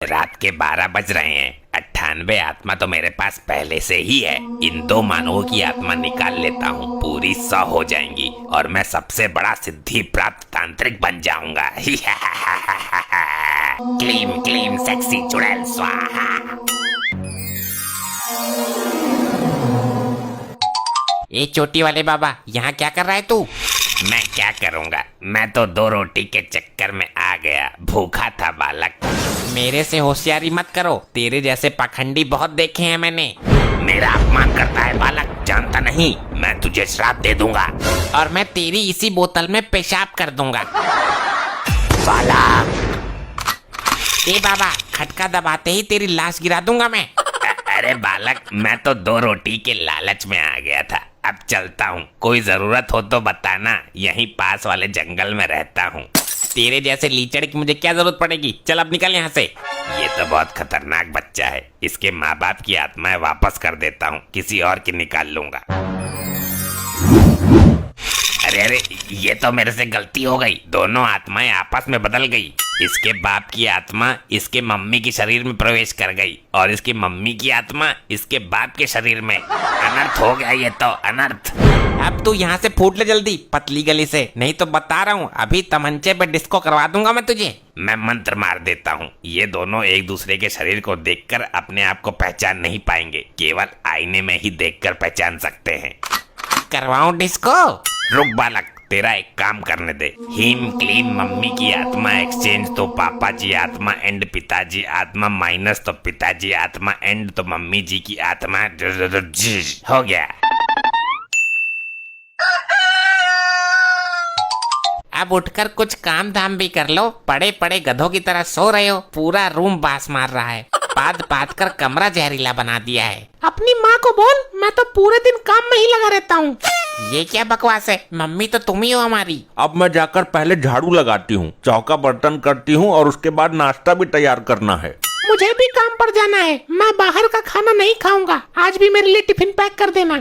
रात के 12 बज रहे हैं। 98 आत्मा तो मेरे पास पहले से ही है। इन 2 मानवों की आत्मा निकाल लेता हूँ, पूरी 100 हो जाएंगी और मैं सबसे बड़ा सिद्धि प्राप्त तांत्रिक बन जाऊंगा। क्लीम क्लीम सेक्सी चुड़ैल स्वाहा। ए चोटी वाले बाबा, यहाँ क्या कर रहा है तू? मैं क्या करूंगा, मैं तो 2 रोटी के चक्कर में आ गया, भूखा था बालक। मेरे से होशियारी मत करो, तेरे जैसे पाखंडी बहुत देखे हैं मैंने। मेरा अपमान करता है बालक, जानता नहीं, मैं तुझे श्राप दे दूंगा और मैं तेरी इसी बोतल में पेशाब कर दूंगा। बालक। ए बाबा, खटका दबाते ही तेरी लाश गिरा दूंगा मैं। अरे बालक, मैं तो 2 रोटी के लालच में आ गया था, अब चलता हूँ। कोई जरूरत हो तो बताना, यहीं पास वाले जंगल में रहता हूँ। तेरे जैसे लीचड़ की मुझे क्या जरूरत पड़ेगी, चल अब निकल यहाँ से। ये तो बहुत खतरनाक बच्चा है, इसके माँ बाप की आत्माएं वापस कर देता हूँ, किसी और की निकाल लूंगा। अरे अरे, ये तो मेरे से गलती हो गई, दोनों आत्माएं आपस में बदल गई। इसके बाप की आत्मा इसके मम्मी के शरीर में प्रवेश कर गई और इसकी मम्मी की आत्मा इसके बाप के शरीर में। अनर्थ हो गया ये तो, अनर्थ। अब तू यहाँ से फूट ले जल्दी पतली गली से, नहीं तो बता रहा हूँ अभी तमंचे पे डिस्को करवा दूंगा मैं तुझे। मैं मंत्र मार देता हूँ, ये दोनों एक दूसरे के शरीर को देखकर अपने आप को पहचान नहीं पाएंगे, केवल आईने में ही देखकर पहचान सकते हैं। करवाऊं डिस्को? रुक बालक, तेरा एक काम करने दे। हीम क्लीम मम्मी की आत्मा एक्सचेंज तो पापा जी आत्मा एंड पिताजी आत्मा माइनस तो पिताजी आत्मा एंड तो मम्मी जी की आत्मा। हो गया। अब उठकर कुछ काम धाम भी कर लो, पड़े पड़े गधों की तरह सो रहे हो। पूरा रूम बास मार रहा है, पाद पाद कर कमरा जहरीला बना दिया है। अपनी माँ को बोल, मैं तो पूरे दिन काम में ही लगा रहता हूँ। ये क्या बकवास है, मम्मी तो तुम ही हो हमारी। अब मैं जाकर पहले झाड़ू लगाती हूँ, चौका बर्तन करती हूँ और उसके बाद नाश्ता भी तैयार करना है। मुझे भी काम पर जाना है, मैं बाहर का खाना नहीं खाऊंगा, आज भी मेरे लिए टिफिन पैक कर देना।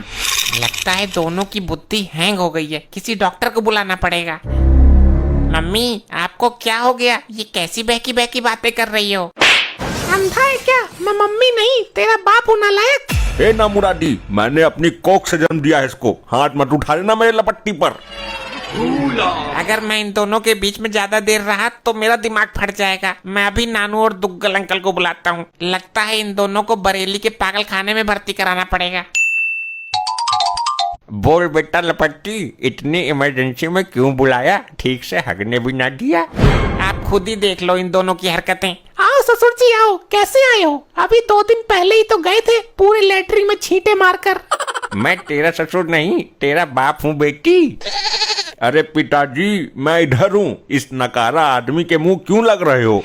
लगता है दोनों की बुद्धि हैंग हो गई है, किसी डॉक्टर को बुलाना पड़ेगा। मम्मी, आपको क्या हो गया, ये कैसी बहकी बहकी बातें कर रही हो? अंधा है क्या? मैं मम्मी नहीं, तेरा बाप हूँ नालायक। ए ना मुरादी, मैंने अपनी कोख से जन्म दिया है इसको, हाथ मत उठा लेना मेरे लपट्टी पर। अगर मैं इन दोनों के बीच में ज्यादा देर रहा तो मेरा दिमाग फट जाएगा। मैं अभी नानू और दुग्गल अंकल को बुलाता हूँ, लगता है इन दोनों को बरेली के पागल खाने में भर्ती कराना पड़ेगा। बोल बेटा लपट्टी, इतनी इमरजेंसी में क्यों बुलाया, ठीक से हगने भी ना दिया। आप खुद ही देख लो इन दोनों की हरकतें। आओ ससुर जी आओ, कैसे आए हो? अभी 2 दिन पहले ही तो गए थे पूरे लैट्रिन में छींटे मारकर। मैं तेरा ससुर नहीं, तेरा बाप हूँ बेटी। अरे पिताजी, मैं इधर हूँ, इस नकारा आदमी के मुंह क्यों लग रहे हो?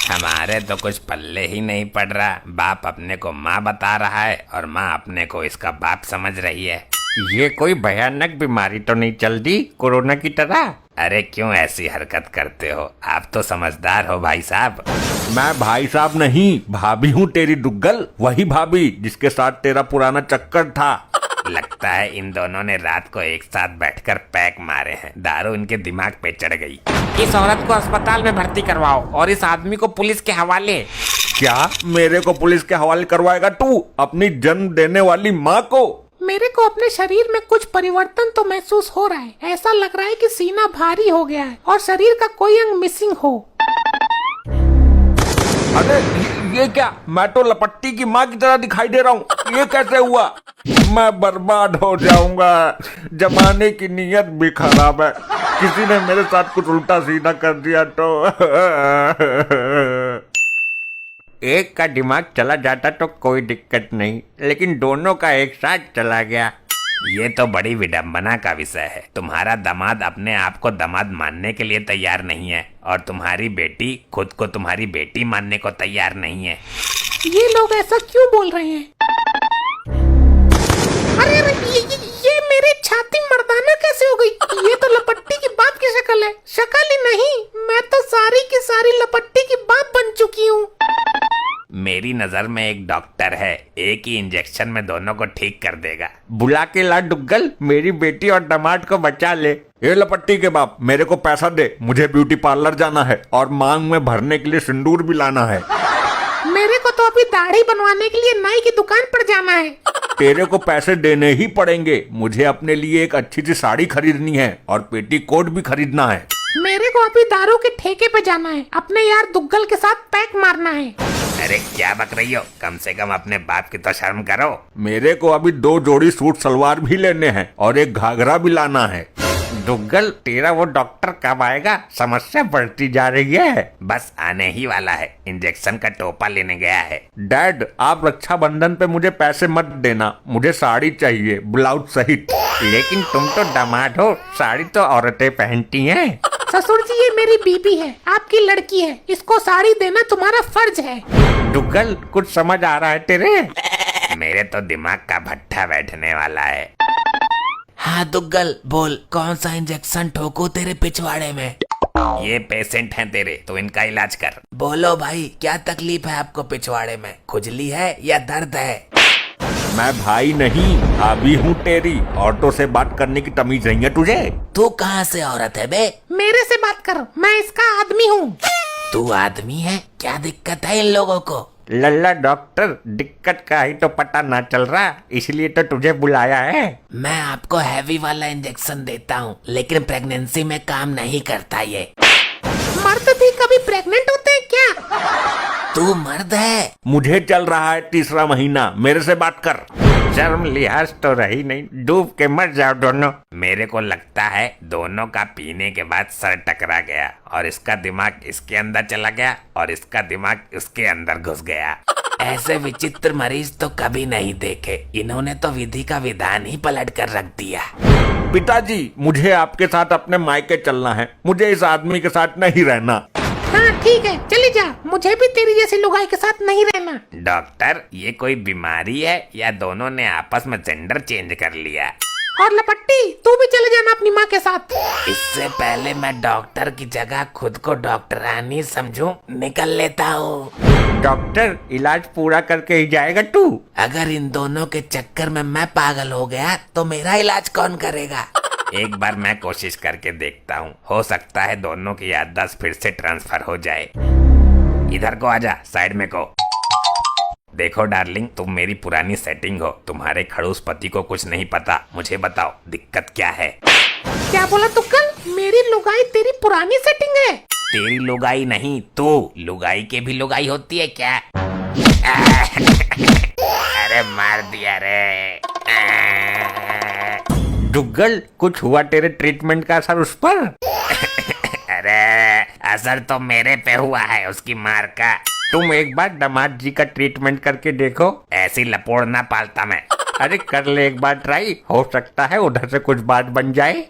हमारे तो कुछ पल्ले ही नहीं पड़ रहा, बाप अपने को माँ बता रहा है और माँ अपने को इसका बाप समझ रही है। ये कोई भयानक बीमारी तो नहीं चल दी कोरोना की तरह? अरे क्यों ऐसी हरकत करते हो, आप तो समझदार हो भाई साहब। मैं भाई साहब नहीं, भाभी हूँ तेरी दुग्गल, वही भाभी जिसके साथ तेरा पुराना चक्कर था। लगता है इन दोनों ने रात को एक साथ बैठकर पैक मारे हैं, दारू इनके दिमाग पे चढ़ गई। इस औरत को अस्पताल में भर्ती करवाओ और इस आदमी को पुलिस के हवाले। क्या मेरे को पुलिस के हवाले करवाएगा तू, अपनी जन्म देने वाली माँ को? मेरे को अपने शरीर में कुछ परिवर्तन तो महसूस हो रहा है, ऐसा लग रहा है कि सीना भारी हो गया है और शरीर का कोई अंग मिसिंग हो। अरे ये क्या, मैं तो लपट्टी की माँ की तरह दिखाई दे रहा हूँ, ये कैसे हुआ? मैं बर्बाद हो जाऊंगा, जमाने की नीयत भी खराब है, किसी ने मेरे साथ कुछ उल्टा सीधा कर दिया तो। एक का दिमाग चला जाता तो कोई दिक्कत नहीं, लेकिन दोनों का एक साथ चला गया। ये तो बड़ी विडंबना का विषय है, तुम्हारा दामाद अपने आप को दामाद मानने के लिए तैयार नहीं है और तुम्हारी बेटी खुद को तुम्हारी बेटी मानने को तैयार नहीं है। ये लोग ऐसा क्यों बोल रहे हैं? अरे अरे ये मेरी छाती मर्दाना कैसे हो गई? ये तो लपट्टी की बाप की शक्ल है। शक्ल ही नहीं, मैं तो सारी की सारी लपट्टी की बाप बन चुकी हूँ। मेरी नजर में एक डॉक्टर है, एक ही इंजेक्शन में दोनों को ठीक कर देगा। बुला के ला डुग्गल, मेरी बेटी और दामाद को बचा ले। ये लपट्टी के बाप, मेरे को पैसा दे, मुझे ब्यूटी पार्लर जाना है और मांग में भरने के लिए सिंदूर भी लाना है। मेरे को तो अभी दाढ़ी बनवाने के लिए नाई की दुकान पर जाना है। तेरे को पैसे देने ही पड़ेंगे। मुझे अपने लिए एक अच्छी सी साड़ी खरीदनी है और पेटीकोट भी खरीदना है। मेरे को अभी दारू के ठेके पे जाना है, अपने यार दुग्गल के साथ पैक मारना है। अरे क्या बक रही हो, कम से कम अपने बाप की तो शर्म करो। मेरे को अभी 2 जोड़ी सूट सलवार भी लेने हैं और एक घाघरा भी लाना है। दुग्गल, तेरा वो डॉक्टर कब आएगा? समस्या बढ़ती जा रही है। बस आने ही वाला है, इंजेक्शन का टोपा लेने गया है। डैड, आप रक्षाबंधन पे मुझे पैसे मत देना, मुझे साड़ी चाहिए, ब्लाउज सहित। लेकिन तुम तो दामाद हो, साड़ी तो औरतें पहनती हैं। ससुर जी, ये मेरी बीबी है, आपकी लड़की है, इसको साड़ी देना तुम्हारा फर्ज है। दुग्गल, कुछ समझ आ रहा है तेरे? मेरे तो दिमाग का भट्ठा बैठने वाला है। हाँ दुग्गल बोल, कौन सा इंजेक्शन ठोकू तेरे पिछवाड़े में? ये पेशेंट हैं तेरे, तो इनका इलाज कर। बोलो भाई, क्या तकलीफ है आपको पिछवाड़े में? खुजली है या दर्द है? मैं भाई नहीं, भाभी हूँ तेरी। ऑटो से बात करने की तमीज नहीं है तुझे? तू कहाँ से औरत है बे? मेरे से बात कर, मैं इसका आदमी हूँ। तू आदमी है? क्या दिक्कत है इन लोगों को? लल्ला डॉक्टर, दिक्कत का ही तो पता ना चल रहा, इसलिए तो तुझे बुलाया है। मैं आपको हैवी वाला इंजेक्शन देता हूँ, लेकिन प्रेगनेंसी में काम नहीं करता ये। मर्द भी कभी प्रेग्नेंट होते हैं क्या? तू मर्द है? मुझे चल रहा है 3रा महीना, मेरे से बात कर। शर्म लिहाज तो रही नहीं, डूब के मर जाओ दोनों। मेरे को लगता है दोनों का पीने के बाद सर टकरा गया और इसका दिमाग इसके अंदर चला गया और इसका दिमाग उसके अंदर घुस गया। ऐसे विचित्र मरीज तो कभी नहीं देखे, इन्होंने तो विधि का विधान ही पलट कर रख दिया। पिताजी, मुझे आपके साथ अपने मायके चलना है, मुझे इस आदमी के साथ नहीं रहना। हाँ ठीक है, चली जा, मुझे भी तेरी जैसी लुगाई के साथ नहीं रहना। डॉक्टर, ये कोई बीमारी है या दोनों ने आपस में जेंडर चेंज कर लिया? और लपट्टी, तू भी चले जाना अपनी माँ के साथ। इससे पहले मैं डॉक्टर की जगह खुद को डॉक्टरानी समझूं, निकल लेता हूँ। डॉक्टर, इलाज पूरा करके ही जाएगा तू? अगर इन दोनों के चक्कर में मैं पागल हो गया तो मेरा इलाज कौन करेगा? एक बार मैं कोशिश करके देखता हूँ, हो सकता है दोनों की याददाश्त फिर से ट्रांसफर हो जाए। इधर को आजा, साइड में को। देखो डार्लिंग, तुम मेरी पुरानी सेटिंग हो, तुम्हारे खड़ूस पति को कुछ नहीं पता। मुझे बताओ दिक्कत क्या है? क्या बोला तुक्कल? मेरी लुगाई तेरी पुरानी सेटिंग है? तेरी लुगाई नहीं, तू लुगाई के भी लुगाई होती है क्या? अरे मार दिया रे। दुग्गल, कुछ हुआ तेरे ट्रीटमेंट का असर उस पर? अरे असर तो मेरे पे हुआ है, उसकी मार का। तुम एक बार दामाद जी का ट्रीटमेंट करके देखो। ऐसी लपोड़ ना पालता मैं। अरे कर ले एक बार ट्राई, हो सकता है उधर से कुछ बात बन जाए।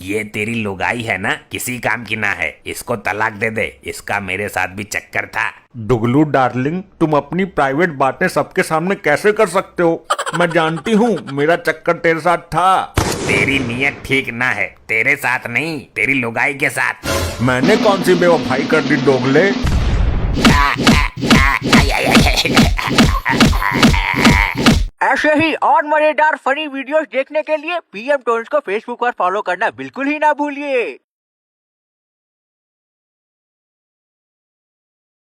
ये तेरी लुगाई है ना, किसी काम की ना है, इसको तलाक दे दे। इसका मेरे साथ भी चक्कर था। दुगलू डार्लिंग, तुम अपनी प्राइवेट बातें सबके सामने कैसे कर सकते हो? मैं जानती हूँ मेरा चक्कर तेरे साथ था। तेरी नीयत ठीक ना है, तेरे साथ नहीं, तेरी लुगाई के साथ। मैंने कौन सी बेवफाई कर दी दोगले? ऐसे ही और मजेदार फनी वीडियोस देखने के लिए पीएम टोन्स को फेसबुक पर फॉलो करना बिल्कुल ही ना भूलिए।